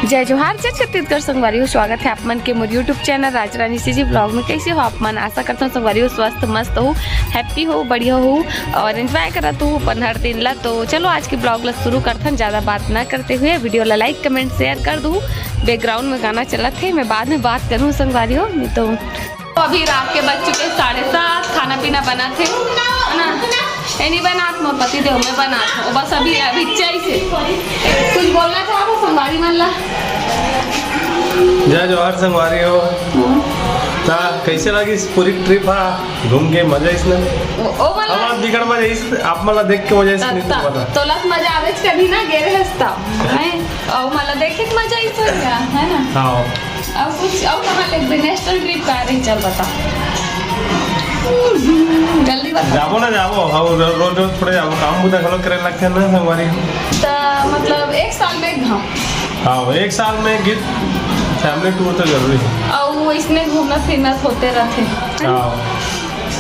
जय जोहार जय छत्तीसगढ़ संगवारी स्वागत है आप मन के मोर यूट्यूब चैनल राज रानी सी जी ब्लॉग में। कैसे हो आप मन? आशा करता हूँ संगवारी स्वस्थ मस्त हो, हैप्पी हो, बढ़िया हो और एंजॉय करत हो अपन हर दिन ला। तो चलो आज की ब्लॉग ला शुरू करथन। ज़्यादा बात ना करते हुए वीडियो ला लाइक कमेंट शेयर कर दूँ। बैकग्राउंड में गाना चला थे, मैं बाद में बात करूँ संगवारी हो। नहीं तो अभी रात के बज चुके 7:30, खाना पीना बना थे ना, नहीं बनात मोर पति देव में बनात बस अभी चाहिए कुछ बोलना चाहो संगवारी मन ला। जय जोहार संगवारी हो। ता कैसे लगी पूरी ट्रिप? घूम के मजा इसने हमार दिखण मजा इस आप मला देख के मजा इस नहीं तो पता तोला मजा आवेच कभी ना गेरे हस्ता है और मला देखे के मजा इस है ना। हां अब कुछ अब कहां ले नेशनल ट्रिप का रही चल बता जल्दी बता। जाबो ना जाबो और रोज रोज थोड़े जाबो काम बुदा खलो करे लगते ना संगवारी। तो मतलब एक साल में घूम। हां एक साल में गीत फैमिली टूर तो जरूरी है और इसमें घूमना फिरना होते रहते। हां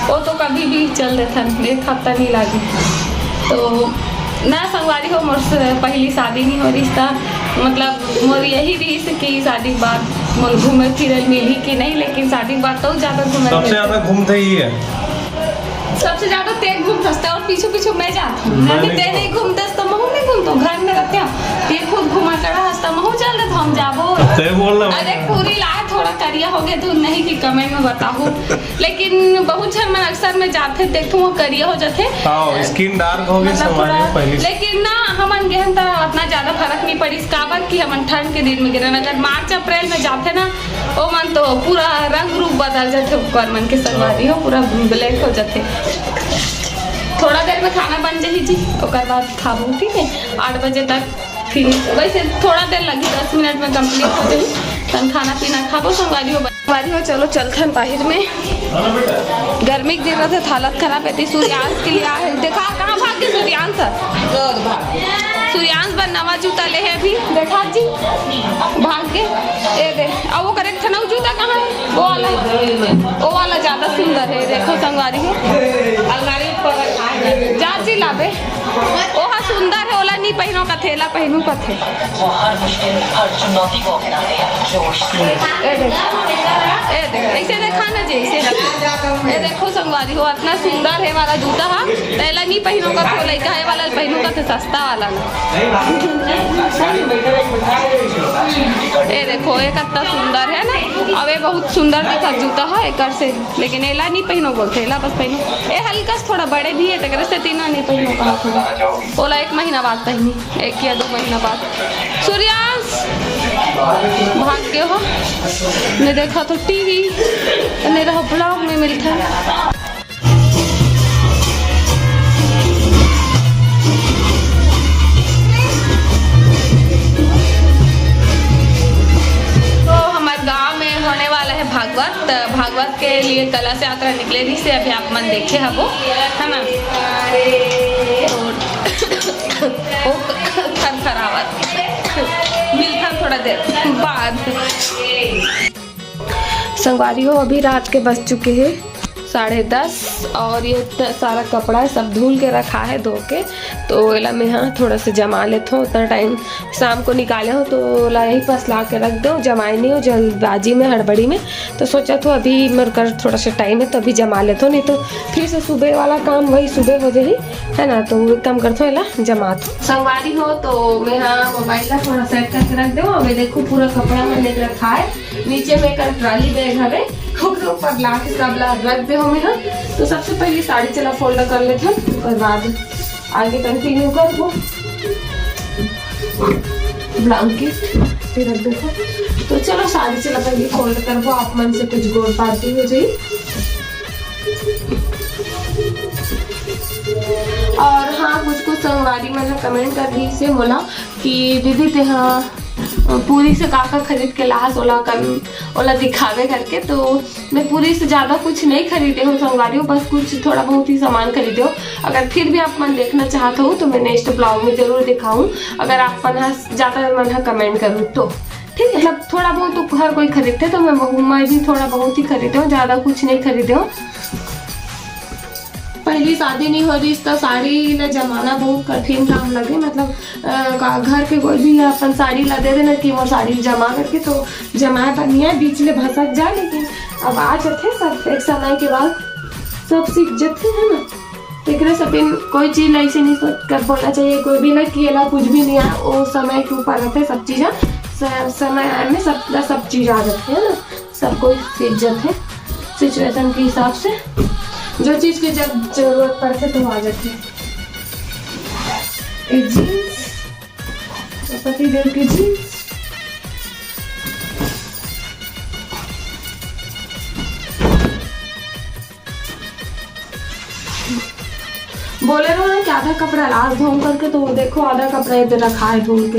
वो तो कभी भी चल देता, एक हफ्ता नहीं लगी तो ना संगवारी हो। मोर पहली शादी नहीं हो रिश्ता मतलब मोर यही रही कि शादी के बाद मोर घूमे फिरे मिली कि नहीं, लेकिन शादी के बाद तो ज़्यादा घूमे। सबसे ज़्यादा घूमते ही है, सबसे ज़्यादा तेज घूम सकता और पीछे पीछे मैं जाती हूँ। ते नहीं घूमते तो महू नहीं घूमता, घर में रहते हैं ते खुद घुमा कर हंसता महू चल देता हम जाबो। अरे पूरी लाए थोड़ा करिया हो गया तो नहीं कि कमेंट में बताऊँ, लेकिन बहुत जन मैं अक्सर में जाते देखूँ वो करिया हो जाते। स्किन डार्क हो गई पहले, लेकिन ना हमन गेहन तो उतना ज़्यादा फर्क नहीं पड़ी। काबर कि हमन ठंड के दिन में गिरन अगर मार्च अप्रैल में जाते ना वो मन तो पूरा रंग रूप बदल जाते उपकर मन के संगवारी हो, पूरा ब्लैक हो जाते। थोड़ा देर में खाना बन जाही जी और बाद खाबू ठीक है 8 बजे तक। फिर वैसे थोड़ा देर लगी 10 मिनट में कंप्लीट हो जाही। तन खाना पीना खाबो संगवारी हो। चलो चलथन बाहर में, गर्मी के दिन रहते हालत खराब रहती। सूर्यांश के लिए देखा कहाँ भाग गए सूर्यांश? सूर्यांश बन नवा जूता ले है अभी देखा जी भाग के ए दे। अब वो करेक्ट ना जूता कहाँ है? वो वाला ज़्यादा सुंदर है देखो संगवारी हो। अलमारी पर जा जी लाबे ओहा सुंदर है। ओला नहीं पहनो का थेला पहनू का थे। ऐसे देखा ना जी ऐसे देखो संगवारी हो इतना सुंदर है वाला जूता हा थैला नहीं पहनो का थो लइका है वाला पहनू का थे सस्ता वाला ना। ये देखो ये कितना सुंदर है ना। अब ये बहुत सुंदर दिखा जूता है एक से, लेकिन एला नहीं पहनो बोलते एला बस पहनो। ये हल्का थोड़ा बड़े भी है तक से तीना नहीं पहनो कहा थोड़ा ओला 1 महीना बाद पहनी 1 या 2 महीना बाद। सूर्यांश भाग के हो ने देखा तो टीवी ने रहा ब्लॉग में मिलता है। भागवत के लिए कलश यात्रा निकले रही से अभी आप मन देखे है वो है ना। खरावत मिलता थोड़ा देर बाद संगवारी हो। अभी रात के बज चुके हैं 10:30 और ये सारा कपड़ा सब धुल के रखा है धो के। तो एला मैं हाँ थोड़ा सा जमा लेता हूँ। उतना टाइम शाम को निकाले हो तो ला यही पास ला के रख दो। जमाए नहीं हो जल्दबाजी में हड़बड़ी में तो सोचा तो अभी मेरे कर थोड़ा सा टाइम है तो अभी जमा लेता हूँ, नहीं तो फिर से सुबह वाला काम वही सुबह हो जाए है ना। तो एक काम करता हूँ एला जमा संगवारी हो। तो मैं हाँ मोबाइल का थोड़ा सेट करके रख दो। मैं देखो पूरा कपड़ा मैंने रखा है नीचे में एक ट्रॉली बैग है ऊपर ला के सब रख दे हो मेरा। तो सबसे पहले साड़ी चला फोल्ड कर लेते हैं और बाद आगे कंटिन्यू कर वो ब्लैंकेट फिर रख देते। तो चलो साड़ी चला पहले फोल्ड कर वो आप मन से कुछ गोल पाती हो जाए। और हाँ कुछ संगवारी मैंने कमेंट कर दी से बोला कि दीदी ते हाँ पूरी से काका खरीद के लास ओला दिखावे करके। तो मैं पूरी से ज़्यादा कुछ नहीं खरीदे हूँ संगवारी हूँ, बस कुछ थोड़ा बहुत ही सामान खरीदे हो। अगर फिर भी आप मन देखना चाहते हो तो मैं नेक्स्ट ब्लॉग में ज़रूर दिखाऊँ। अगर आप मन ज़्यादा मन कमेंट करूँ तो ठीक है। मतलब थोड़ा बहुत तो हर कोई खरीदते तो मैं भी थोड़ा बहुत ही खरीदे हूँ, ज़्यादा कुछ नहीं खरीदे हूँ। पहली शादी नहीं हो रही तो साड़ी ला जमाना बहुत कठिन काम लगे, मतलब घर के कोई भी अपन साड़ी ला दे देना कि वो साड़ी जमा करके तो जमा बनिया बीच में भसक जाए, लेकिन अब आ जाते सब एक समय के बाद सब सीख जाते हैं ना। एक सब कोई चीज़ ऐसे नहीं सोच कर बोलना चाहिए कोई भी ना कि अला कुछ भी नहीं है, वो समय के ऊपर रहते हैं सब चीज़ें, समय आने में सब चीज़ आ जाते हैं ना, सब कोई सीख जाते हैं सिचुएशन के हिसाब से, जो चीज़ की जब जरूरत पड़ते तो आ जाती है। एक जीन्स, पति देव की जीन्स, बोले रहो ना कि आधा कपड़ा लास्ट धो करके, तो देखो आधा कपड़ा इधर रखा है धुल के।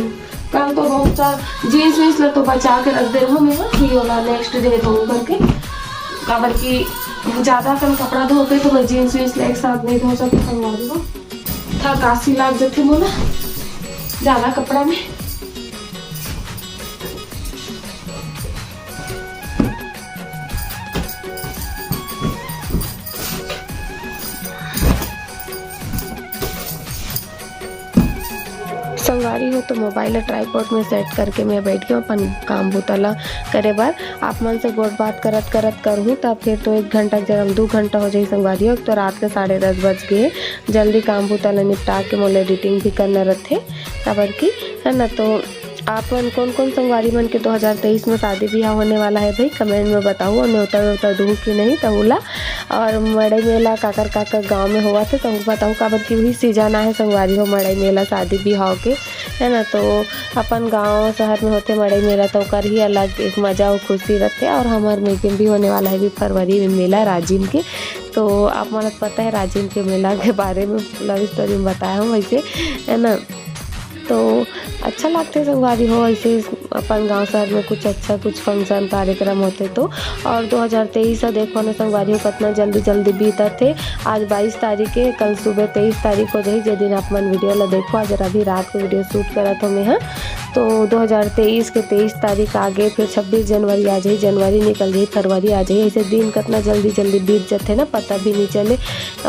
कल तो बहुत सारा जीन्स वीन्स तो बचा के रख दे रहा हूँ मैं, ठीक होला नेक्स्ट डे धो करके, काबर की ज़्यादा कम कपड़ा धो के तो मैं जीन्स वीन्स एक साथ नहीं धो सकती, संगवा दूँगा था काशी लाग जाते बोला ज़्यादा कपड़ा में। संगवारी हो तो मोबाइल ट्राईपोड में सेट करके मैं बैठ गई अपन काम बुतला करे बार। आप मन से गोट बात करत करत करूँ तब फिर तो 1 घंटा जब 2 घंटा हो जाए संगवारी हो, तो रात के 10:30 बज गए। जल्दी काम बुतला निपटा के मोल एडिटिंग भी करना रहते तबर की है ना। तो आप कौन कौन संगवारी मन के 2023 में शादी ब्याह होने वाला है भाई कमेंट में बताओ, और न्योता दूँ कि नहीं तहुला। और मड़ई मेला काकर काकर गांव में हुआ था तो बताऊँ काबर की वही सीजन है संगवारी हो मड़ई मेला शादी ब्याह के है ना। तो अपन गांव शहर में होते मड़ई मेला तो कर ही अलग एक मज़ा और खुशी रहते। और हमारे मेकिंग भी होने वाला है भी फरवरी में मेला राजिम के, तो आप मन पता है राजिम के मेला के बारे में लव स्टोरी में बताया हूँ वैसे है ना। तो अच्छा लगते संगवारी हो ऐसे अपन गांव शहर में कुछ अच्छा कुछ फंक्शन कार्यक्रम होते तो। और 2023 देखो ना संगवारी हो कितना जल्दी जल्दी बीता थे। आज 22 तारीख है, कल सुबह 23 तारीख हो जाए जिस दिन आप मन वीडियो ला देखो। आज अभी रात को वीडियो शूट करा था मैं हाँ। तो 2023 के 23 तारीख आ गए, फिर 26 जनवरी आ जाए, जनवरी निकल जाए, फरवरी आ जाए। ऐसे दिन कितना जल्दी जल्दी बीत जाते ना पता भी नहीं चले,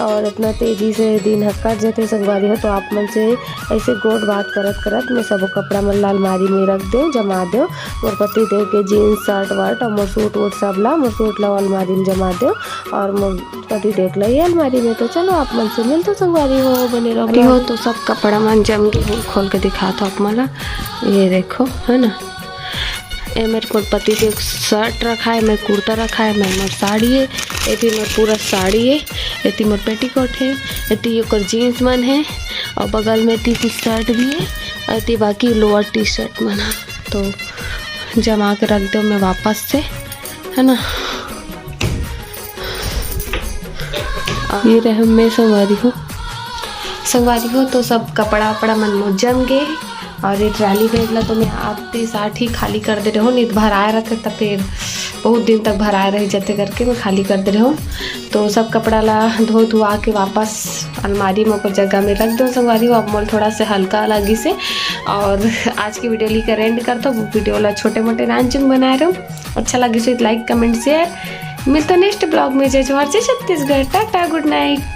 और इतना तेज़ी से दिन कट जाते संगवारी हो। तो आप मन से ऐसे गोट बात करत करत मैं सब कपड़ा मन ला अलमारी में रख दो जमा दो। मोर पति देव के जीन्स शर्ट वर्ट और मोर सूट वूट सब ला मोर सूट ला अलमारी में जमा दो, और मोर पति देख ली अलमारी में। तो चलो आप मन से मिल तो संगवारी हो बने रहो हो। तो सब कपड़ा मन जम के खोल के दिखा तो आप मला ये देखो है ना। ये मेरे को पति देव शर्ट रखा है, मैं कुर्ता रखा है, मैं मोर साड़ी है, ये मोर पूरा साड़ी है, ये मोर पेटीकोट है, ये ओकर जीन्स मन है, और बगल में टी शर्ट भी है, और बाकी लोअर टी शर्ट मन है। तो जमा के रख दो मैं वापस से है ना। ये रहे मैं संगवारी हो तो सब कपड़ा वपड़ा मन में जम गए। और ये ट्राली बैग ला तो मैं आते साथ ही खाली कर दे रहा हूँ, नहीं भराए रखे तो फिर बहुत दिन तक भराए रहे जाते करके मैं खाली कर दे रहा हूँ। तो सब कपड़ा ला धो धुआ के वापस अलमारी में ऊपर जगह में रख दो संगवारी हो। अब मोल थोड़ा से हल्का लगी से। और आज की वीडियो ली कर एंड करता हूँ। वीडियो ला छोटे मोटे नानचुन बना रहा हूँ, अच्छा लगी तो लाइक कमेंट शेयर। मिलता नेक्स्ट ब्लॉग में। जय जवाहर जय छत्तीसगढ़, टाटा गुड नाइट।